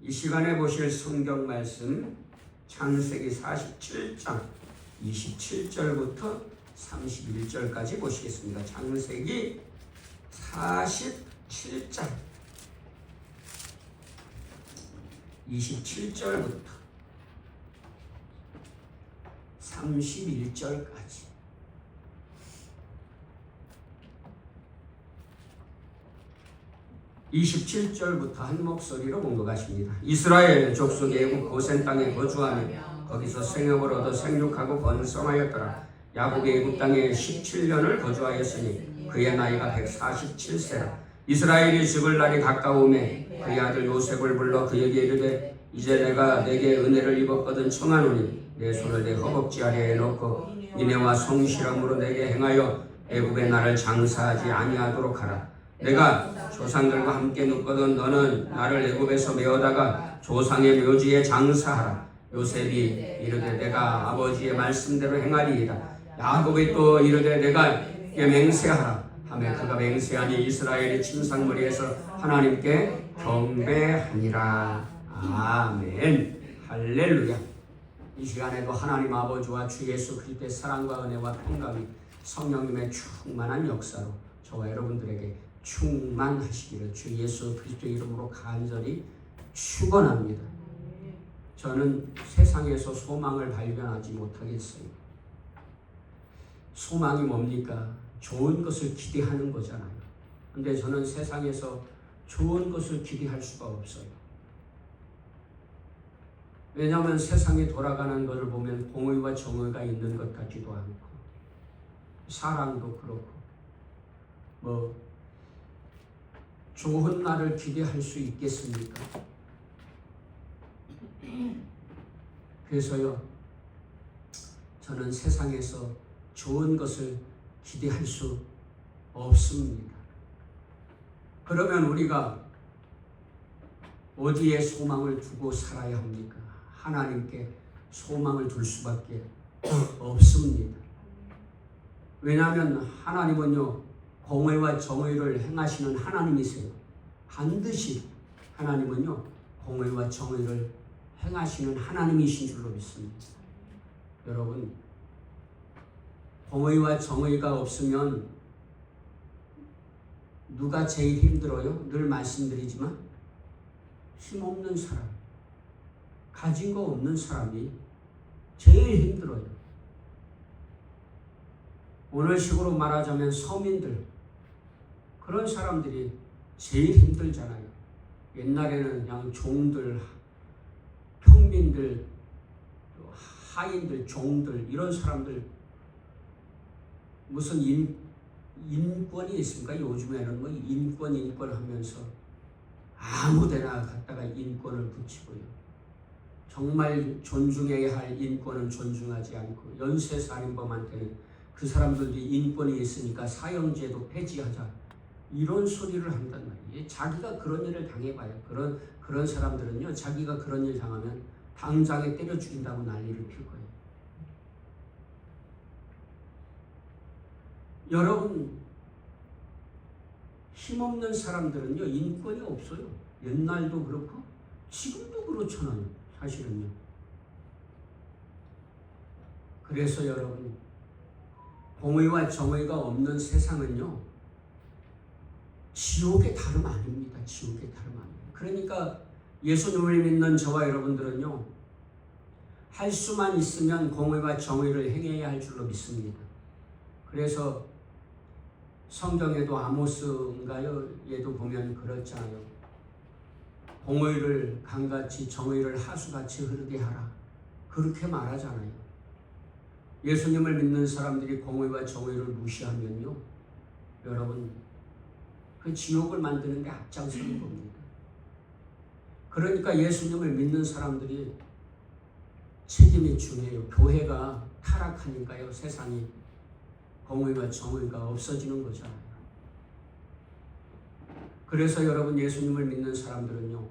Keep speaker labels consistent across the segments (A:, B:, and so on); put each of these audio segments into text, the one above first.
A: 이 시간에 보실 성경 말씀 창세기 47장 27절부터 31절까지 보시겠습니다. 창세기 47장 27절부터 31절까지. (27절부터) 한 목소리로 봉독하십니다. 이스라엘 족속이 애굽 고센 땅에 거주하며 거기서 생업을 얻어 생육하고 번성하였더라. 야곱이 애굽 땅에 17년을 거주하였으니 그의 나이가 147세라. 이스라엘이 죽을 날이 가까우매 그의 아들 요셉을 불러 그에게 이르되 이제 내가 내게 은혜를 입었거든 청하노니 내 손을 내 허벅지 아래에 넣고 인애와 성실함으로 내게 행하여 애굽에 나를 장사하지 아니하도록 하라. 내가 조상들과 함께 눕거든 너는 나를 애굽에서 메어다가 조상의 묘지에 장사하라. 요셉이 이르되 내가 아버지의 말씀대로 행하리이다. 야곱이 또 이르되 내가 맹세하라 하며 그가 맹세하니 이스라엘의 침상머리에서 하나님께 경배하니라. 아멘. 할렐루야. 이 시간에도 하나님 아버지와 주 예수 그리스도의 사랑과 은혜와 평강이 성령님의 충만한 역사로 저와 여러분들에게 충만하시기를 주 예수 그리스도의 이름으로 간절히 축원합니다. 저는 세상에서 소망을 발견하지 못하겠어요. 소망이 뭡니까? 좋은 것을 기대하는 거잖아요. 근데 저는 세상에서 좋은 것을 기대할 수가 없어요. 왜냐하면 세상이 돌아가는 것을 보면 공의와 정의가 있는 것 같지도 않고 사랑도 그렇고 좋은 날을 기대할 수 있겠습니까? 그래서요, 저는 세상에서 좋은 것을 기대할 수 없습니다. 그러면 우리가 어디에 소망을 두고 살아야 합니까? 하나님께 소망을 둘 수밖에 없습니다. 왜냐하면 하나님은요, 공의와 정의를 행하시는 하나님이세요. 반드시 하나님은요, 공의와 정의를 행하시는 하나님이신 줄로 믿습니다. 여러분, 공의와 정의가 없으면 누가 제일 힘들어요? 늘 말씀드리지만 힘없는 사람, 가진 거 없는 사람이 제일 힘들어요. 오늘식으로 말하자면 서민들, 그런 사람들이 제일 힘들잖아요. 옛날에는 그냥 종들, 평민들, 하인들, 종들, 이런 사람들 무슨 인권이 있습니까? 요즘에는 뭐 인권 하면서 아무데나 갖다가 인권을 붙이고요. 정말 존중해야 할 인권은 존중하지 않고 연쇄살인범한테는 그 사람들이 인권이 있으니까 사형제도 폐지하자, 이런 소리를 한단 말이에요. 자기가 그런 일을 당해봐요. 그런 사람들은요, 자기가 그런 일 당하면 당장에 때려 죽인다고 난리를 필 거예요. 여러분, 힘없는 사람들은요, 인권이 없어요. 옛날도 그렇고 지금도 그렇잖아요. 사실은요. 그래서 여러분, 공의와 정의가 없는 세상은요, 지옥의 다름 아닙니다. 지옥의 다름 아니에요. 그러니까 예수님을 믿는 저와 여러분들은요, 할 수만 있으면 공의와 정의를 행해야 할 줄로 믿습니다. 그래서 성경에도 아모스인가요? 얘도 보면 그렇잖아요. 공의를 강같이 정의를 하수같이 흐르게 하라, 그렇게 말하잖아요. 예수님을 믿는 사람들이 공의와 정의를 무시하면요, 여러분, 그 지옥을 만드는 데 앞장서는 겁니다. 그러니까 예수님을 믿는 사람들이 책임이 중요해요. 교회가 타락하니까요, 세상이 공의와 정의가 없어지는 거잖아요. 그래서 여러분, 예수님을 믿는 사람들은요,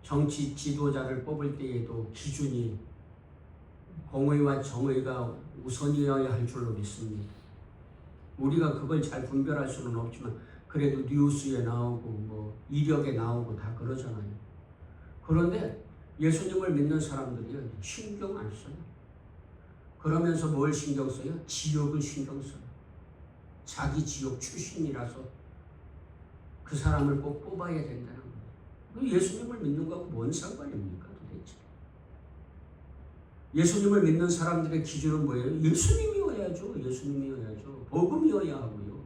A: 정치 지도자를 뽑을 때에도 기준이 공의와 정의가 우선이어야 할 줄로 믿습니다. 우리가 그걸 잘 분별할 수는 없지만 그래도 뉴스에 나오고 뭐 이력에 나오고 다 그러잖아요. 그런데 예수님을 믿는 사람들이 신경 안 써요. 그러면서 뭘 신경 써요? 지옥을 신경 써요. 자기 지옥 출신이라서 그 사람을 꼭 뽑아야 된다는 거예요. 예수님을 믿는 거하고 뭔 상관입니까 도대체? 예수님을 믿는 사람들의 기준은 뭐예요? 예수님이어야죠. 예수님이어야죠. 복음이어야 하고요.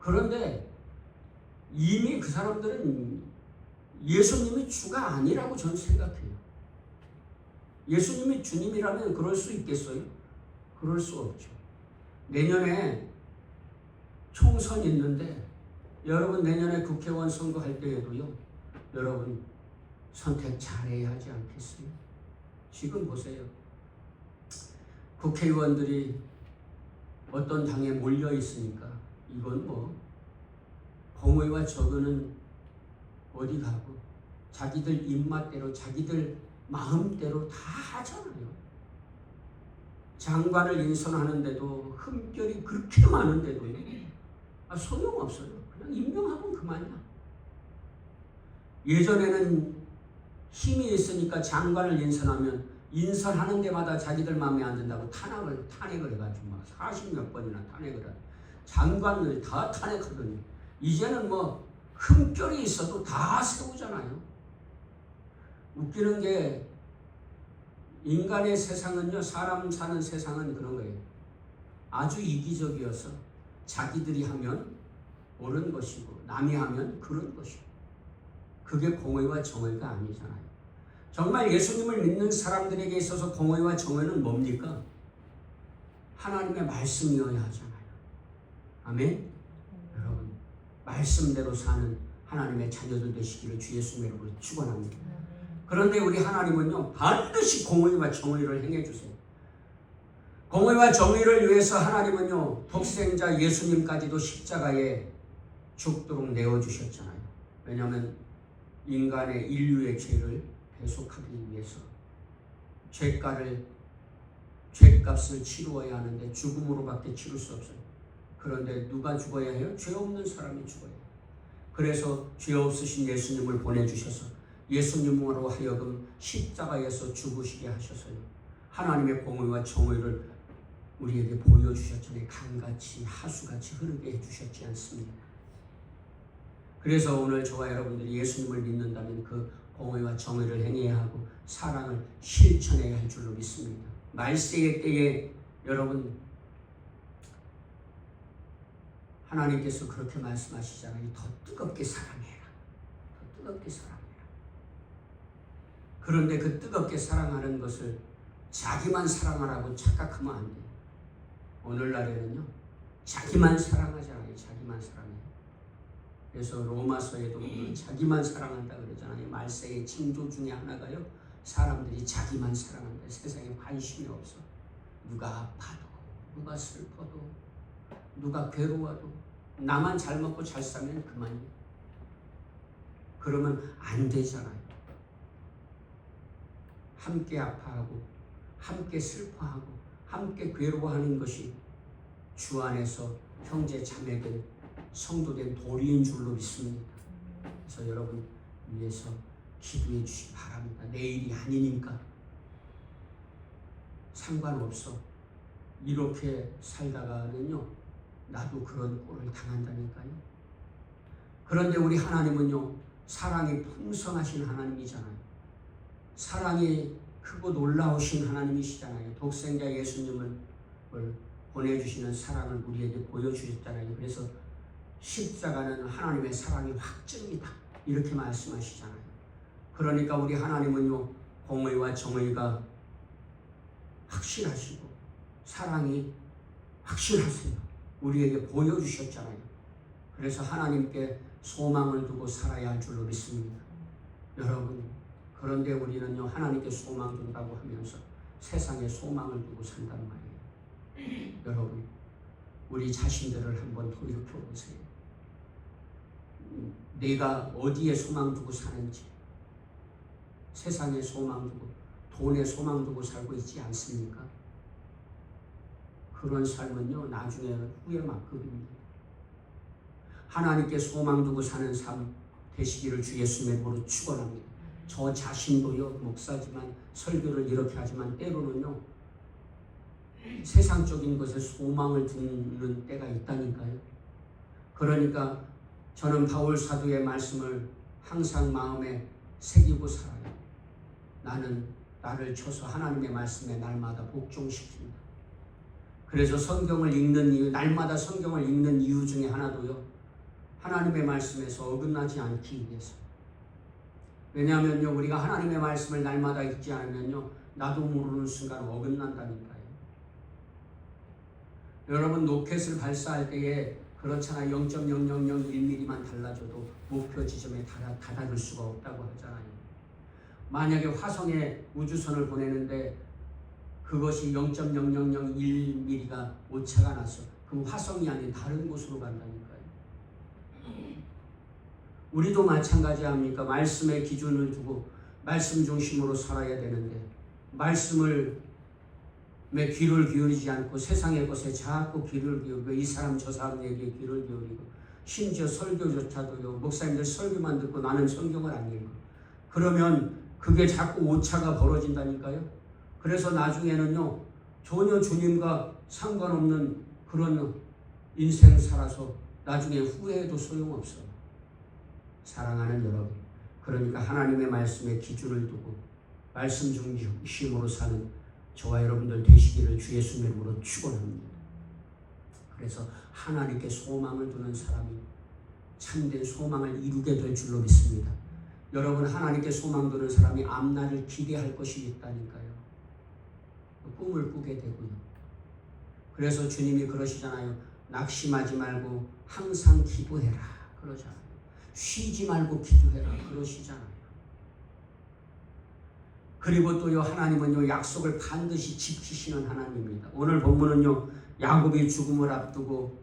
A: 그런데 이미 그 사람들은 예수님이 주가 아니라고 저는 생각해요. 예수님이 주님이라면 그럴 수 있겠어요? 그럴 수 없죠. 내년에 총선 있는데 여러분 내년에 국회의원 선거할 때에도요. 여러분 선택 잘해야 하지 않겠어요? 지금 보세요. 국회의원들이 어떤 당에 몰려 있으니까 이건 뭐 공의와 정의는 어디 가고 자기들 입맛대로 자기들 마음대로 다 하잖아요. 장관을 인선하는데도 흠결이 그렇게 많은데도 소용없어요. 그냥 임명하면 그만이야. 예전에는 힘이 있으니까 장관을 인선하면 인선하는 데마다 자기들 마음에 안 든다고 탄핵을 해가지고 막 40몇 번이나 탄핵을 하고 장관을 다 탄핵하더니 이제는 뭐 흠결이 있어도 다 세우잖아요. 웃기는 게 인간의 세상은요, 사람 사는 세상은 그런 거예요. 아주 이기적이어서 자기들이 하면 옳은 것이고 남이 하면 그런 것이고 그게 공의와 정의가 아니잖아요. 정말 예수님을 믿는 사람들에게 있어서 공의와 정의는 뭡니까? 하나님의 말씀이어야 하잖아요. 아멘? 여러분 말씀대로 사는 하나님의 자녀들 되시기를 주 예수님의 이름으로 축원합니다. 그런데 우리 하나님은요 반드시 공의와 정의를 행해 주세요. 공의와 정의를 위해서 하나님은요 독생자 예수님까지도 십자가에 죽도록 내어주셨잖아요. 왜냐하면 인간의 인류의 죄를 배속하기 위해서 죄값을 치루어야 하는데 죽음으로밖에 치룰 수 없어요. 그런데 누가 죽어야 해요? 죄 없는 사람이 죽어야 해요. 그래서 죄 없으신 예수님을 보내주셔서 예수님으로 하여금 십자가에서 죽으시게 하셔서요. 하나님의 공의와 정의를 우리에게 보여주셨잖아요. 강같이 하수같이 흐르게 해주셨지 않습니까? 그래서 오늘 저와 여러분들이 예수님을 믿는다면 그 공의와 정의를 행해야 하고 사랑을 실천해야 할 줄로 믿습니다. 말세의 때에 여러분 하나님께서 그렇게 말씀하시잖아요. 더 뜨겁게 사랑해라. 더 뜨겁게 사랑해라. 그런데 그 뜨겁게 사랑하는 것을 자기만 사랑하라고 착각하면 안 돼요. 오늘날에는요. 자기만 사랑하잖아요. 자기만 사랑해요. 그래서 로마서에도 자기만 사랑한다 그러잖아요. 말세의 징조 중에 하나가요. 사람들이 자기만 사랑한다. 세상에 관심이 없어. 누가 아파도 누가 슬퍼도 누가 괴로워도 나만 잘 먹고 잘 사면 그만이에요. 그러면 안 되잖아요. 함께 아파하고 함께 슬퍼하고 함께 괴로워하는 것이 주 안에서 형제 자매된 성도된 도리인 줄로 믿습니다. 그래서 여러분 위해서 기도해 주시기 바랍니다. 내일이 아니니까 상관없어. 이렇게 살다가는요 나도 그런 꼴을 당한다니까요. 그런데 우리 하나님은요 사랑이 풍성하신 하나님이잖아요. 사랑이 크고 놀라우신 하나님이시잖아요. 독생자 예수님을 보내주시는 사랑을 우리에게 보여주셨잖아요. 그래서 십자가는 하나님의 사랑의 확증이다. 이렇게 말씀하시잖아요. 그러니까 우리 하나님은요 공의와 정의가 확실하시고 사랑이 확실하세요. 우리에게 보여주셨잖아요. 그래서 하나님께 소망을 두고 살아야 할 줄로 믿습니다. 여러분 그런데 우리는요 하나님께 소망 둔다고 하면서 세상에 소망을 두고 산단 말이에요. 여러분 우리 자신들을 한번 돌이켜 보세요. 내가 어디에 소망 두고 사는지 세상에 소망 두고 돈에 소망 두고 살고 있지 않습니까? 그런 삶은요 나중에 후회막급입니다. 하나님께 소망 두고 사는 삶 되시기를 주 예수님의 이름으로 축원합니다. 저 자신도요, 목사지만 설교를 이렇게 하지만 때로는요, 세상적인 것에 소망을 두는 때가 있다니까요. 그러니까 저는 바울 사도의 말씀을 항상 마음에 새기고 살아요. 나는 나를 쳐서 하나님의 말씀에 날마다 복종시킵니다. 그래서 성경을 읽는 이유, 날마다 성경을 읽는 이유 중에 하나도요, 하나님의 말씀에서 어긋나지 않기 위해서. 왜냐하면요, 우리가 하나님의 말씀을 날마다 읽지 않으면요, 나도 모르는 순간 어긋난다니까요. 여러분, 로켓을 발사할 때에 그렇잖아요. 0.0001mm만 달라져도 목표 지점에 다다를 수가 없다고 하잖아요. 만약에 화성에 우주선을 보내는데 그것이 0.0001mm가 오차가 났어. 그럼 화성이 아닌 다른 곳으로 간다니까요. 우리도 마찬가지 아닙니까? 말씀의 기준을 두고 말씀 중심으로 살아야 되는데 말씀을 귀를 기울이지 않고 세상의 것에 자꾸 귀를 기울이고 이 사람 저 사람 얘기에 귀를 기울이고 심지어 설교조차도요, 목사님들 설교만 듣고 나는 성경을 안 읽어. 그러면 그게 자꾸 오차가 벌어진다니까요. 그래서 나중에는요, 전혀 주님과 상관없는 그런 인생 살아서 나중에 후회해도 소용없어요. 사랑하는 여러분, 그러니까 하나님의 말씀에 기준을 두고 말씀 중심으로 사는 저와 여러분들 되시기를 주 예수님의 이름으로 축원합니다. 그래서 하나님께 소망을 두는 사람이 참된 소망을 이루게 될 줄로 믿습니다. 여러분, 하나님께 소망 두는 사람이 앞날을 기대할 것이 있다니까요. 꿈을 꾸게 되고요. 그래서 주님이 그러시잖아요. 낙심하지 말고 항상 기도해라 그러잖아요. 쉬지 말고 기도해라 그러시잖아요. 그리고 또요, 하나님은요, 약속을 반드시 지키시는 하나님입니다. 오늘 본문은요, 야곱이 죽음을 앞두고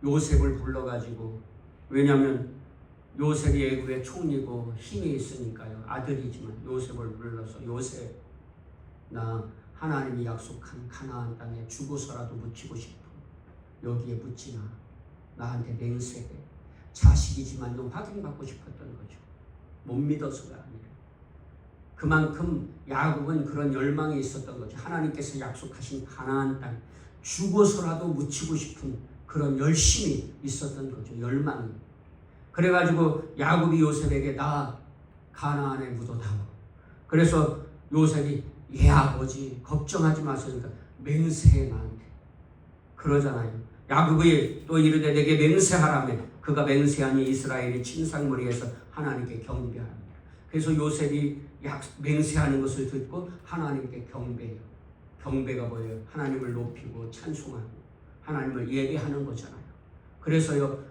A: 요셉을 불러가지고, 왜냐하면 요셉이 애굽의 총리고 힘이 있으니까요. 아들이지만 요셉을 불러서 요셉, 나 하나님이 약속한 가나안 땅에 죽어서라도 묻히고 싶어. 여기에 묻지마. 나한테 맹세해. 자식이지만 좀 확인받고 싶었던 거죠. 못 믿어서가 아니라. 그만큼 야곱은 그런 열망이 있었던 거죠. 하나님께서 약속하신 가나안 땅 죽어서라도 묻히고 싶은 그런 열심이 있었던 거죠. 열망이. 그래가지고 야곱이 요셉에게 나 가나안에 묻어다오. 그래서 요셉이 예 아버지 걱정하지 마세요. 그러니까 맹세해 나한테. 그러잖아요. 야곱이 또 이르되 내게 맹세하라며 그가 맹세하니 이스라엘이 침상머리에서 하나님께 경배합니다. 그래서 요셉이 맹세하는 것을 듣고 하나님께 경배해요. 경배가 뭐예요? 하나님을 높이고 찬송하고 하나님을 예배하는 거잖아요. 그래서요,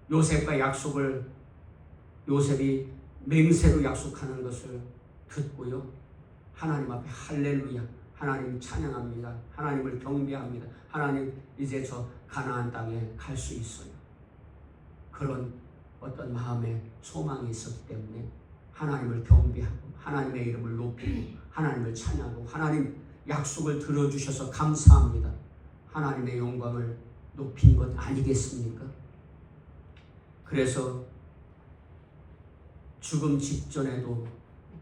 A: 요셉과 약속을 요셉이 맹세로 약속하는 것을 듣고요, 하나님 앞에 할렐루야, 하나님 찬양합니다. 하나님을 경배합니다. 하나님 이제 저 가나안 땅에 갈 수 있어요. 그런 어떤 마음의 소망이 있었기 때문에 하나님을 경배하고 하나님의 이름을 높이고 하나님을 찬양하고 하나님 약속을 들어주셔서 감사합니다. 하나님의 영광을 높인 것 아니겠습니까? 그래서 죽음 직전에도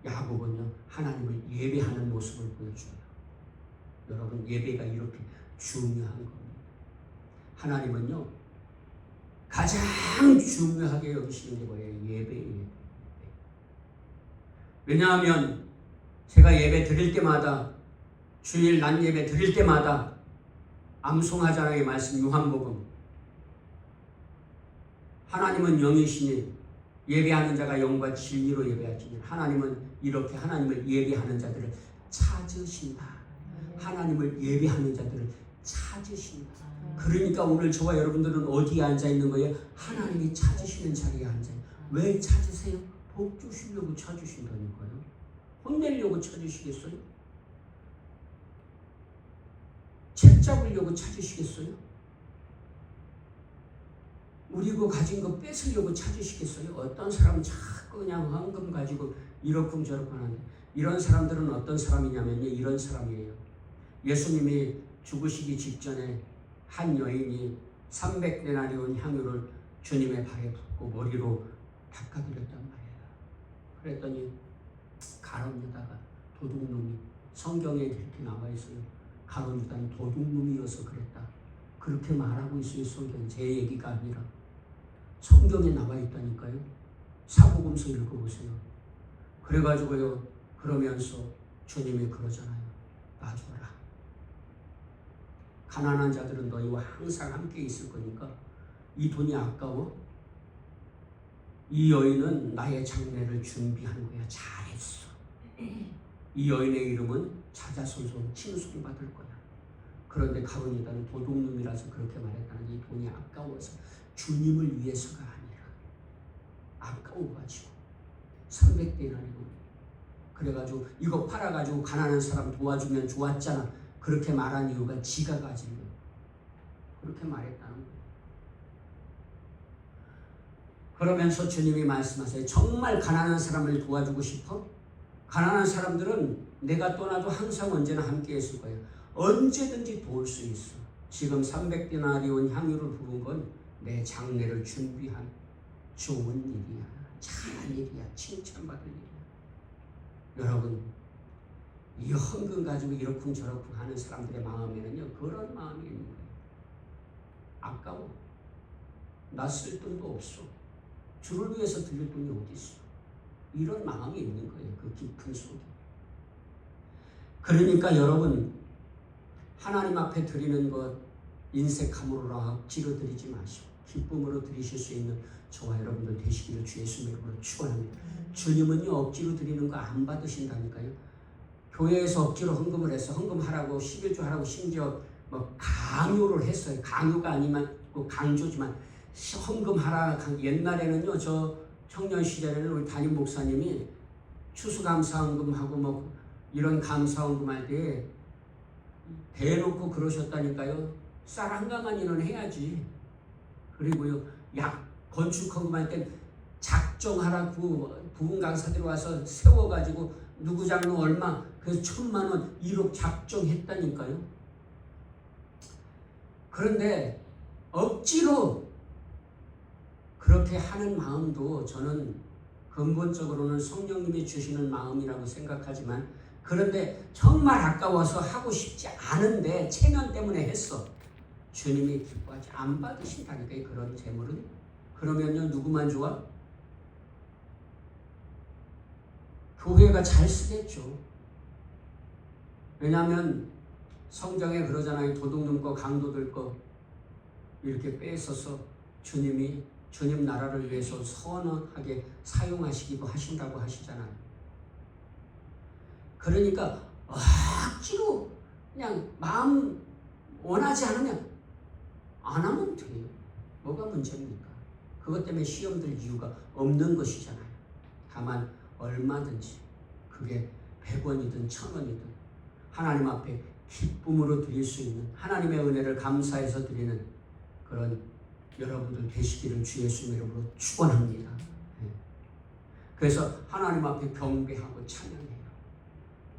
A: 야곱은요, 하나님을 예배하는 모습을 보여줘요. 여러분, 예배가 이렇게 중요한 겁니다. 하나님은요, 가장 중요하게 여기시는 게 뭐예요? 예배예요. 왜냐하면 제가 예배 드릴 때마다, 주일 낮 예배 드릴 때마다 암송하잖아요. 이 말씀 요한복음. 하나님은 영이시니 예배하는 자가 영과 진리로 예배하시니 하나님은 이렇게 하나님을 예배하는 자들을 찾으신다. 하나님을 예배하는 자들을 찾으신다. 그러니까 오늘 저와 여러분들은 어디에 앉아 있는 거예요? 하나님이 찾으시는 자리에 앉아요. 왜 찾으세요? 복 주시려고 찾으신다니까요. 혼내려고 찾으시겠어요? 책 잡으려고 찾으시겠어요? 우리 거 가진 거 뺏으려고 찾으시겠어요? 어떤 사람은 자꾸 그냥 황금 가지고 이렇군 저렇군 하는데, 이런 사람들은 어떤 사람이냐면요, 이런 사람이에요. 예수님이 죽으시기 직전에 한 여인이 300데나리온 향유를 주님의 발에 붓고 머리로 닦아드렸단 말이에요. 그랬더니 가룟 유다가 도둑놈이, 성경에 이렇게 나와 있어요. 가룟 유다는 도둑놈이어서 그랬다. 그렇게 말하고 있어요. 성경. 제 얘기가 아니라 성경에 나와 있다니까요. 사복음서 읽어보세요. 그래가지고요, 그러면서 주님이 그러잖아요. 놔줘라. 가난한 자들은 너희와 항상 함께 있을 거니까 이 돈이 아까워? 이 여인은 나의 장례를 준비한 거야. 잘했어. 이 여인의 이름은 자자손손 칭송받을 거야. 그런데 가룟 유다는 도둑놈이라서 그렇게 말했다는, 이 돈이 아까워서 주님을 위해서가 아니라 아까워가지고 300데나리온. 그래가지고 이거 팔아가지고 가난한 사람 도와주면 좋았잖아. 그렇게 말한 이유가 지가 가진 거예요. 그렇게 말했다는 거예요. 그러면서 주님이 말씀하세요. 정말 가난한 사람을 도와주고 싶어? 가난한 사람들은 내가 떠나도 항상 언제나 함께 있을 거예요. 언제든지 도울 수 있어. 지금 300데나리온 향유를 부은 건 내 장례를 준비한 좋은 일이야. 잘한 일이야. 칭찬받을 일이야. 여러분, 이 헌금 가지고 이러쿵저러쿵 하는 사람들의 마음에는요, 그런 마음이 있는 거예요. 아까워. 나 쓸 돈도 없어. 주를 위해서 드릴 돈이 어디 있어. 이런 마음이 있는 거예요. 그 깊은 속에. 그러니까 여러분, 하나님 앞에 드리는 것 인색함으로 억지로 드리지 마시고 기쁨으로 드리실 수 있는 저와 여러분들 되시기를 주 예수님의 이름으로 축원합니다. 주님은요, 억지로 드리는 거 안 받으신다니까요. 교회에서 억지로 헌금을 해서 헌금하라고 11조 하라고 심지어 뭐 강요를 했어요. 강요가 아니면 강조지만 헌금하라. 옛날에는요, 저 청년 시절에는 우리 담임 목사님이 추수감사헌금하고 뭐 이런 감사헌금할 때 대놓고 그러셨다니까요. 쌀 한 가마니는 해야지. 그리고요, 건축헌금할 때 작정하라고 부흥 강사들이 와서 세워가지고 누구 장로 얼마, 그래서 1,000만 원, 1억 작정했다니까요. 그런데 억지로 그렇게 하는 마음도 저는 근본적으로는 성령님이 주시는 마음이라고 생각하지만, 그런데 정말 아까워서 하고 싶지 않은데 체면 때문에 했어. 주님이 기뻐하지 안 받으신다니까 그런 재물은. 그러면요, 누구만 좋아? 교회가 잘 쓰겠죠. 왜냐하면 성경에 그러잖아요. 도둑놈 거 강도들 거 이렇게 뺏어서 주님이 주님 나라를 위해서 선하게 사용하시기도 하신다고 하시잖아요. 그러니까 억지로 그냥 마음 원하지 않으면 안 하면 돼요. 뭐가 문제입니까? 그것 때문에 시험 들 이유가 없는 것이잖아요. 다만 얼마든지 그게 100원이든 1,000원이든 하나님 앞에 기쁨으로 드릴 수 있는, 하나님의 은혜를 감사해서 드리는 그런 여러분들 되시기를 주 예수님의 이름으로 축원합니다. 그래서 하나님 앞에 경배하고 찬양해요.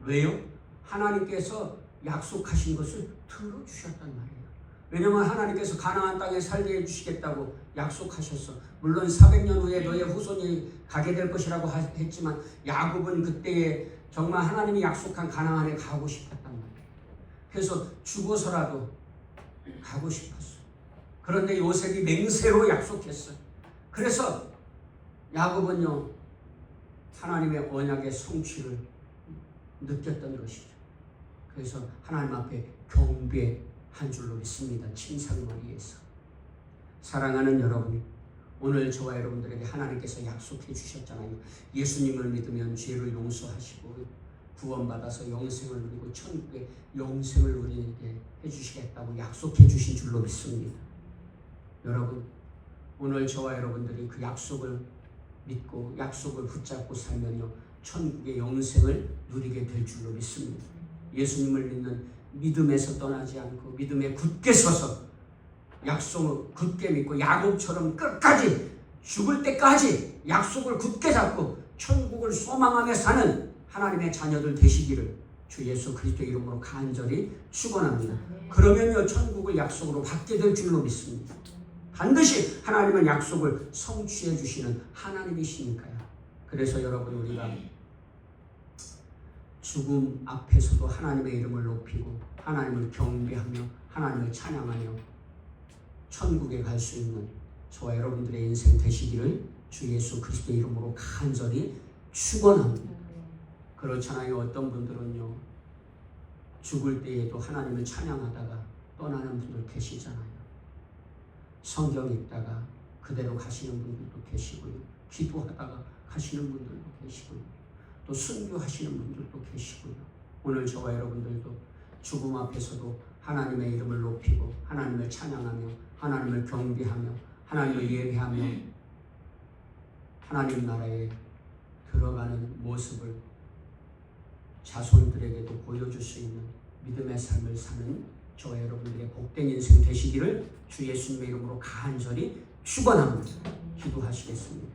A: 왜요? 하나님께서 약속하신 것을 들어주셨단 말이에요. 왜냐하면 하나님께서 가나안 땅에 살게 해주시겠다고 약속하셨어. 물론 400년 후에 너의 후손이 가게 될 것이라고 했지만 야곱은 그때에 정말 하나님이 약속한 가나안에 가고 싶었단 말이에요. 그래서 죽어서라도 가고 싶었어. 그런데 요셉이 맹세로 약속했어. 그래서 야곱은요, 하나님의 언약의 성취를 느꼈던 것이죠. 그래서 하나님 앞에 경배한 줄로 믿습니다. 침상머리에서. 사랑하는 여러분, 오늘 저와 여러분들에게 하나님께서 약속해 주셨잖아요. 예수님을 믿으면 죄를 용서하시고 구원받아서 영생을 누리고 천국의 영생을 누리게 해주시겠다고 약속해 주신 줄로 믿습니다. 여러분, 오늘 저와 여러분들이 그 약속을 믿고 약속을 붙잡고 살면요, 천국의 영생을 누리게 될 줄로 믿습니다. 예수님을 믿는 믿음에서 떠나지 않고 믿음에 굳게 서서 약속을 굳게 믿고 야곱처럼 끝까지 죽을 때까지 약속을 굳게 잡고 천국을 소망하며 사는 하나님의 자녀들 되시기를 주 예수 그리스도의 이름으로 간절히 축원합니다. 그러면요, 천국을 약속으로 받게 될 줄로 믿습니다. 반드시 하나님은 약속을 성취해 주시는 하나님이시니까요. 그래서 여러분, 우리가 죽음 앞에서도 하나님의 이름을 높이고 하나님을 경배하며 하나님을 찬양하며 천국에 갈 수 있는 저와 여러분들의 인생 되시기를 주 예수 그리스도의 이름으로 간절히 축원합니다. 그렇잖아요. 어떤 분들은요, 죽을 때에도 하나님을 찬양하다가 떠나는 분들 계시잖아요. 성경 읽다가 그대로 가시는 분들도 계시고요. 기도하다가 가시는 분들도 계시고요. 또 순교하시는 분들도 계시고요. 오늘 저와 여러분들도 죽음 앞에서도 하나님의 이름을 높이고 하나님을 찬양하며 하나님을 경배하며 하나님을 예배하며 하나님 나라에 들어가는 모습을 자손들에게도 보여줄 수 있는 믿음의 삶을 사는 저와 여러분들의 복된 인생 되시기를 주 예수님의 이름으로 간절히 축원합니다. 기도하시겠습니다.